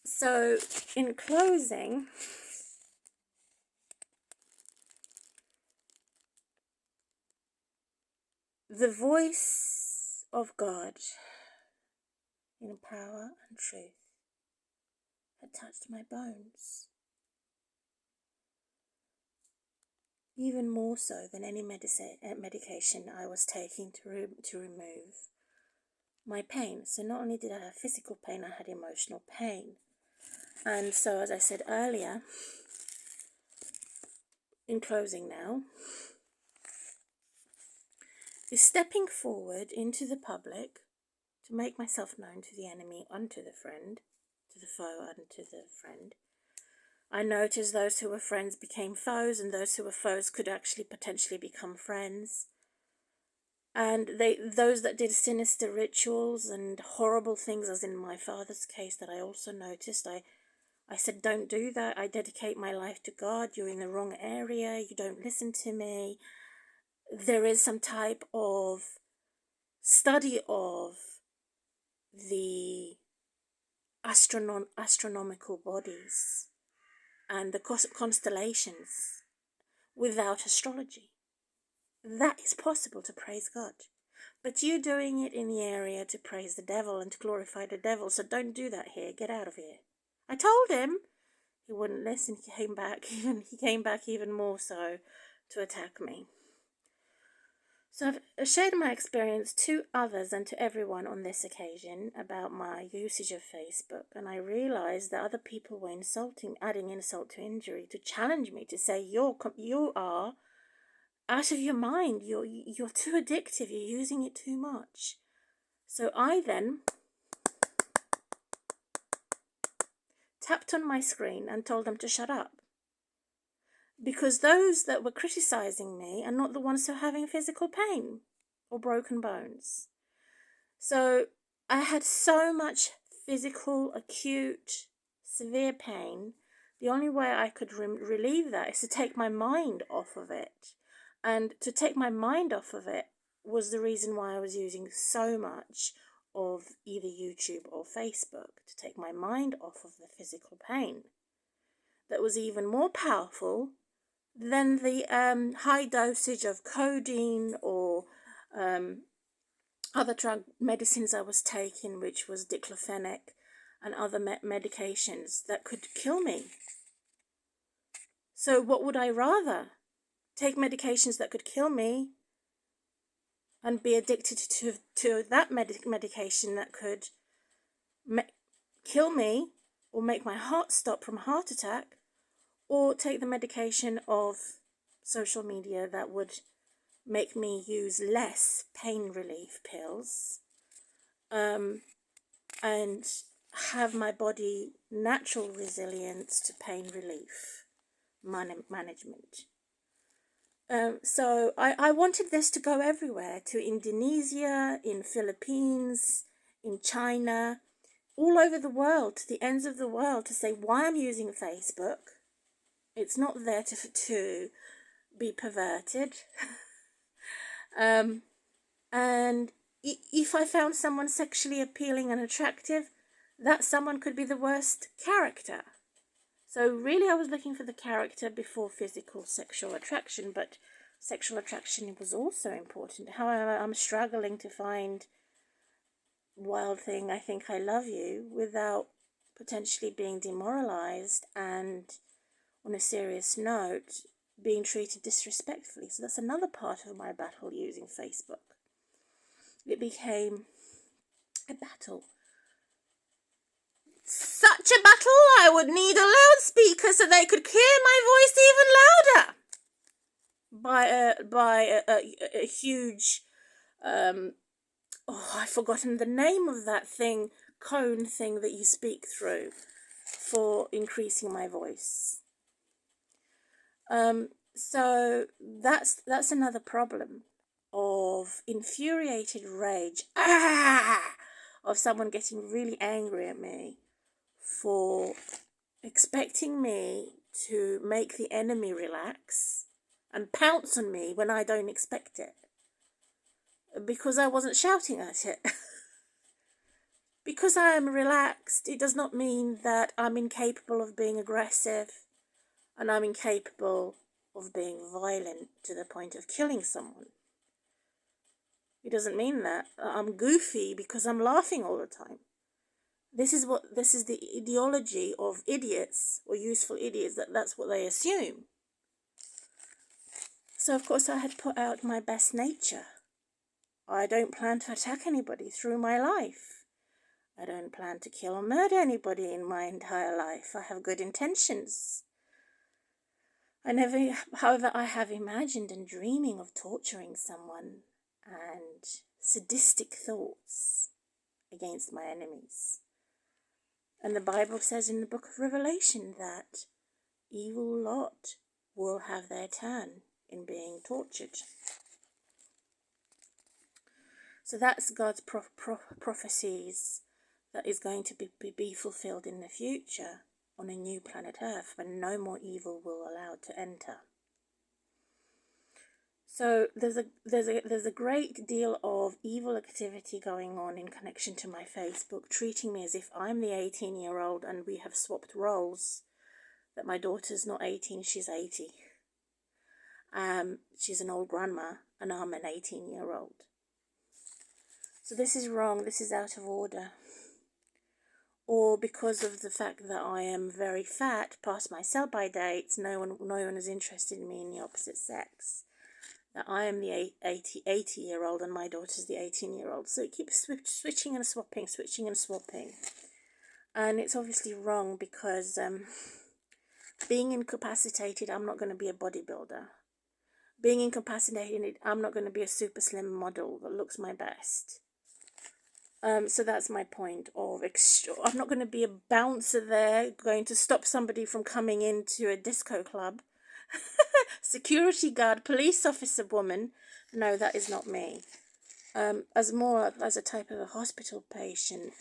So in closing, the voice of God in power and truth had touched my bones. Even more so than any medication I was taking to remove my pain. So not only did I have physical pain, I had emotional pain. And so, as I said earlier, in closing now, is stepping forward into the public to make myself known to the enemy and to the friend, to the foe and to the friend. I noticed those who were friends became foes, and those who were foes could actually potentially become friends. And those that did sinister rituals and horrible things, as in my father's case that I also noticed, I said, don't do that. I dedicate my life to God. You're in the wrong area. You don't listen to me. There is some type of study of the astronomical bodies and the constellations without astrology. That is possible to praise God. But you're doing it in the area to praise the devil and to glorify the devil. So don't do that here. Get out of here. I told him. He wouldn't listen. He came back even more so to attack me. So I've shared my experience to others and to everyone on this occasion about my usage of Facebook, and I realized that other people were adding insult to injury, to challenge me, to say you are out of your mind, you're too addictive, you're using it too much. So I then tapped on my screen and told them to shut up. Because those that were criticizing me are not the ones who are having physical pain or broken bones. So I had so much physical, acute, severe pain. The only way I could relieve that is to take my mind off of it. And to take my mind off of it was the reason why I was using so much of either YouTube or Facebook, to take my mind off of the physical pain. That was even more powerful than the high dosage of codeine or other drug medicines I was taking, which was diclofenac and other medications that could kill me. So what would I rather? Take medications that could kill me and be addicted to that medication that could kill me or make my heart stop from a heart attack, or take the medication of social media that would make me use less pain relief pills and have my body natural resilience to pain relief management. So I wanted this to go everywhere, to Indonesia, in Philippines, in China, all over the world, to the ends of the world, to say why I'm using Facebook. It's not there to be perverted. And if I found someone sexually appealing and attractive, that someone could be the worst character. So really I was looking for the character before physical sexual attraction, but sexual attraction was also important. However, I'm struggling to find Wild Thing, I Think I Love You without potentially being demoralized and, on a serious note, being treated disrespectfully. So that's another part of my battle using Facebook. It became a battle. Such a battle, I would need a loudspeaker so they could hear my voice even louder. By a huge, I've forgotten the name of that thing, cone thing that you speak through for increasing my voice. So that's another problem of infuriated rage, of someone getting really angry at me for expecting me to make the enemy relax and pounce on me when I don't expect it, because I wasn't shouting at it. Because I am relaxed, it does not mean that I'm incapable of being aggressive and I'm incapable of being violent to the point of killing someone. It doesn't mean that I'm goofy because I'm laughing all the time. This is the ideology of idiots, or useful idiots, that's what they assume. So of course I had put out my best nature. I don't plan to attack anybody through my life. I don't plan to kill or murder anybody in my entire life. I have good intentions. However, I have imagined and dreaming of torturing someone and sadistic thoughts against my enemies. And the Bible says in the book of Revelation that evil lot will have their turn in being tortured. So that's God's prophecies that is going to be fulfilled in the future on a new planet Earth, when no more evil will allow to enter. So there's a great deal of evil activity going on in connection to my Facebook, treating me as if I'm the 18-year-old and we have swapped roles, that my daughter's not 18, she's 80. She's an old grandma and I'm an 18-year-old. So this is wrong, this is out of order. or because of the fact that I am very fat, past my sell-by dates, no one is interested in me in the opposite sex. That I am the 80-year-old and my daughter's the 18-year-old. So it keeps switching and swapping. And it's obviously wrong because being incapacitated, I'm not going to be a bodybuilder. Being incapacitated, I'm not going to be a super slim model that looks my best. So that's my point of I'm not going to be a bouncer there going to stop somebody from coming into a disco club. Security guard, police officer woman. No, that is not me. As a type of a hospital patient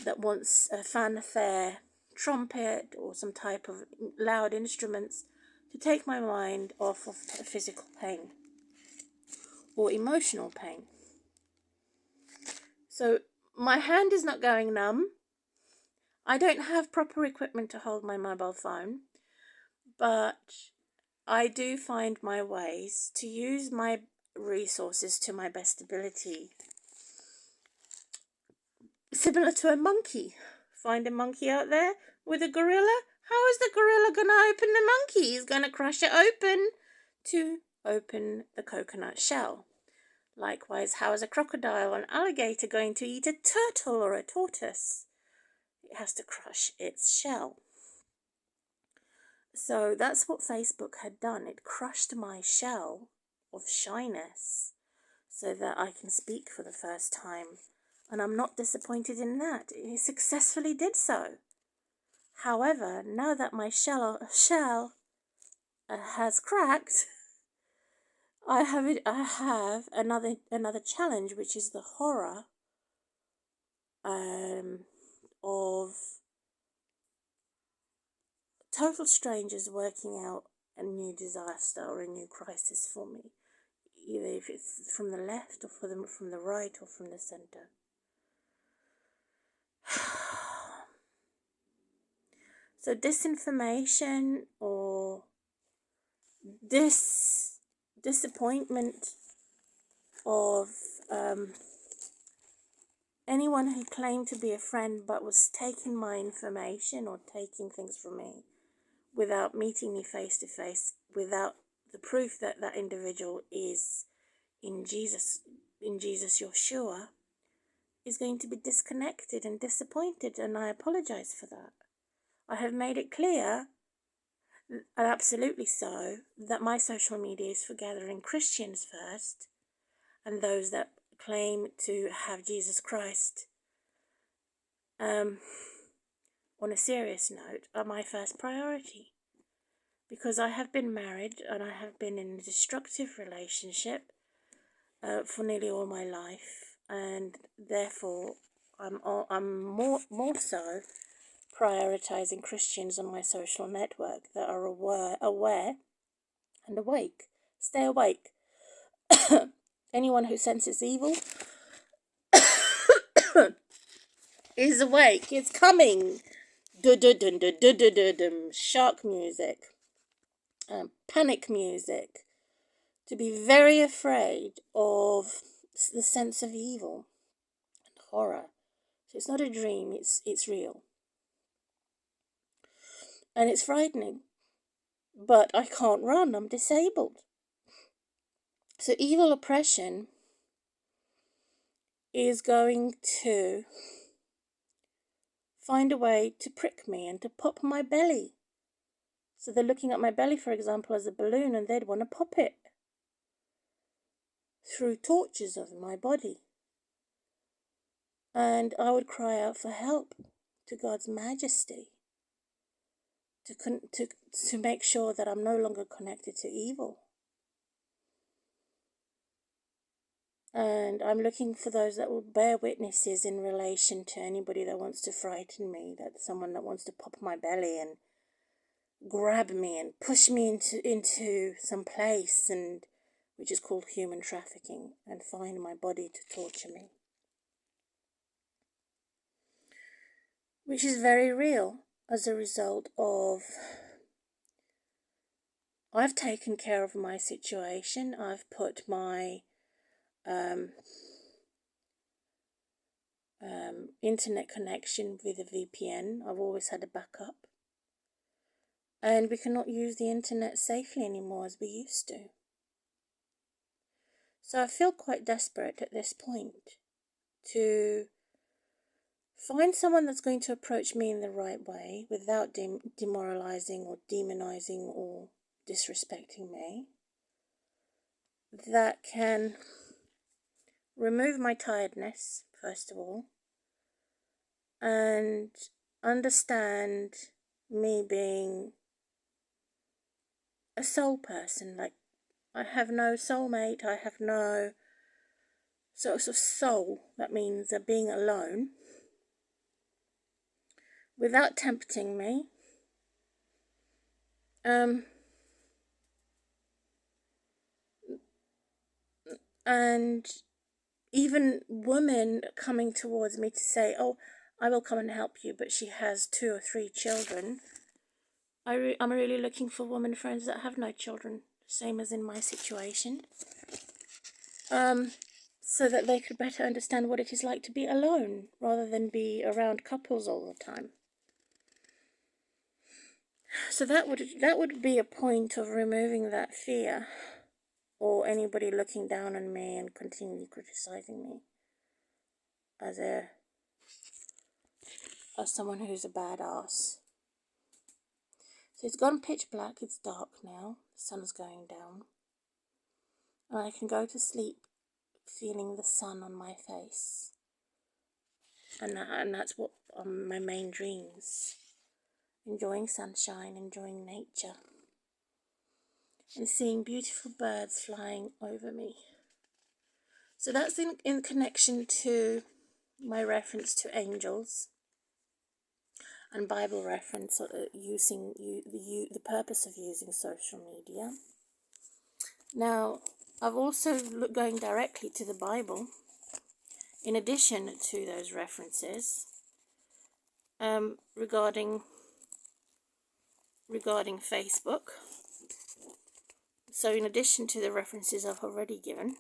that wants a fanfare, trumpet, or some type of loud instruments to take my mind off of physical pain or emotional pain. So my hand is not going numb. I don't have proper equipment to hold my mobile phone, but I do find my ways to use my resources to my best ability. Similar to a monkey. Find a monkey out there with a gorilla. How is the gorilla going to open the monkey? He's going to crush it open to open the coconut shell. Likewise, how is a crocodile or an alligator going to eat a turtle or a tortoise? It has to crush its shell. So that's what Facebook had done. It crushed my shell of shyness so that I can speak for the first time. And I'm not disappointed in that. It successfully did so. However, now that my shell has cracked, I have another challenge, which is the horror of total strangers working out a new disaster or a new crisis for me, either if it's from the left or from the right or from the center. So disinformation or disappointment of anyone who claimed to be a friend but was taking my information or taking things from me without meeting me face to face, without the proof that that individual is in Jesus Yeshua, is going to be disconnected and disappointed, and I apologize for that. I have made it clear, and absolutely so, that my social media is for gathering Christians first, and those that claim to have Jesus Christ on a serious note are my first priority. Because I have been married and I have been in a destructive relationship for nearly all my life, and therefore I'm more so prioritizing Christians on my social network that are aware and awake. Stay awake. Anyone who senses evil is awake. It's coming. Shark music. Panic music. To be very afraid of the sense of evil and horror. So it's not a dream, it's real. And it's frightening. But I can't run, I'm disabled. So evil oppression is going to find a way to prick me and to pop my belly. So they're looking at my belly, for example, as a balloon, and they'd want to pop it through tortures of my body. And I would cry out for help to God's majesty to make sure that I'm no longer connected to evil. And I'm looking for those that will bear witnesses in relation to anybody that wants to frighten me, that someone that wants to pop my belly and grab me and push me into some place, and which is called human trafficking, and find my body to torture me. Which is very real as a result of I've taken care of my situation. I've put my internet connection with a VPN. I've always had a backup. And we cannot use the internet safely anymore as we used to. So I feel quite desperate at this point to find someone that's going to approach me in the right way without demoralizing or demonizing or disrespecting me, that can remove my tiredness, first of all, and understand me being a soul person. Like, I have no soulmate, I have no sort of soul. That means being alone without tempting me. And even women coming towards me to say, oh, I will come and help you, but she has 2 or 3 children. I'm really looking for women friends that have no children, same as in my situation, so that they could better understand what it is like to be alone, rather than be around couples all the time. So that would be a point of removing that fear, or anybody looking down on me and continually criticizing me as someone who's a badass. So it's gone pitch black, it's dark now, the sun's going down, and I can go to sleep feeling the sun on my face, and that's what my main dreams. Enjoying sunshine, enjoying nature, and seeing beautiful birds flying over me. So that's in connection to my reference to angels and Bible reference, using the purpose of using social media. Now, I've also going directly to the Bible, in addition to those references, regarding Facebook. So in addition to the references I've already given,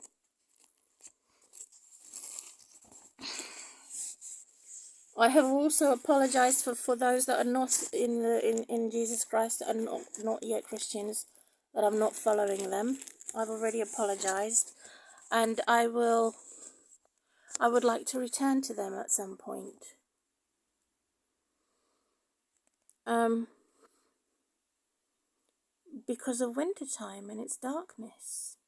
I have also apologized for those that are not in Jesus Christ, that are not yet Christians, that I'm not following them. I've already apologized, and I would like to return to them at some point. Because of winter time and its darkness,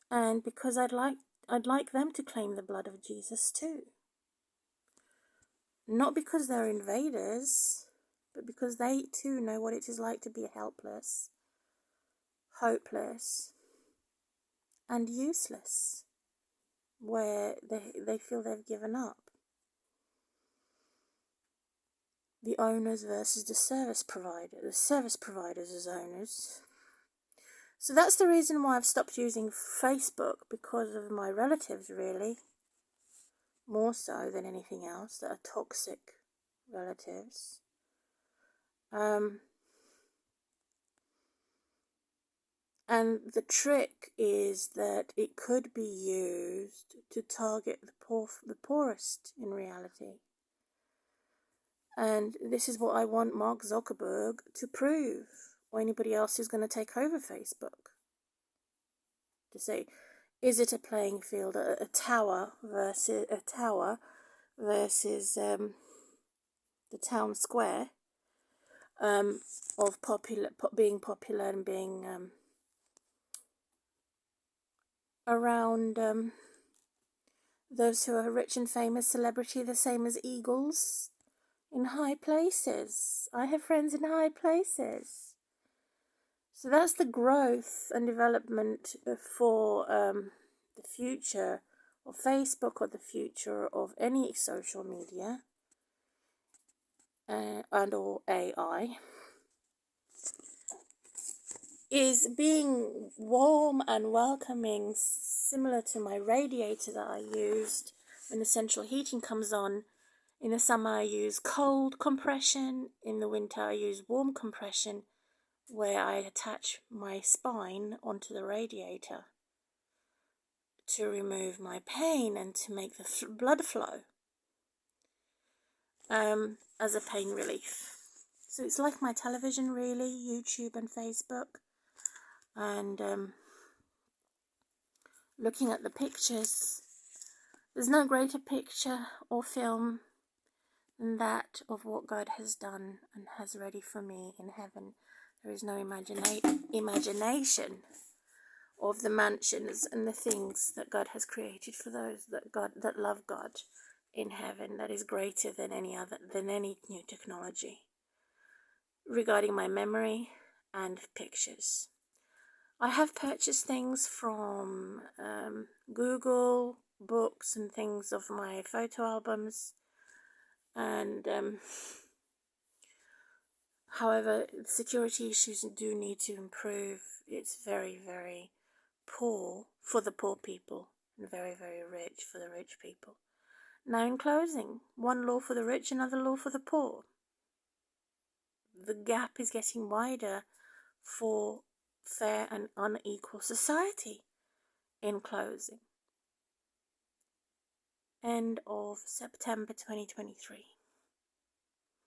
and because I'd like them to claim the blood of Jesus too. Not because they're invaders, but because they too know what it is like to be helpless, hopeless, and useless, where they feel they've given up. The owners versus the service provider. The service providers as owners. So that's the reason why I've stopped using Facebook, because of my relatives, really. More so than anything else, that are toxic relatives. And the trick is that it could be used to target the poorest in reality. And this is what I want Mark Zuckerberg to prove, or anybody else who's going to take over Facebook. To say, is it a playing field, a tower versus the town square of being popular and being around those who are rich and famous, celebrity, the same as eagles in high places. I have friends in high places. So that's the growth and development for the future of Facebook, or the future of any social media and or AI, is being warm and welcoming, similar to my radiator that I used when the central heating comes on. In the summer I use cold compression, in the winter I use warm compression, where I attach my spine onto the radiator to remove my pain and to make the blood flow as a pain relief. So it's like my television, really, YouTube and Facebook, and looking at the pictures. There's no greater picture or film than that of what God has done and has ready for me in heaven. There is no imagination of the mansions and the things that God has created for those that love God in heaven that is greater than any new technology regarding my memory and pictures. I have purchased things from Google books and things of my photo albums, and however, security issues do need to improve. It's very, very poor for the poor people and very, very rich for the rich people. Now, in closing, one law for the rich, another law for the poor. The gap is getting wider for fair and unequal society. In closing, end of September 2023.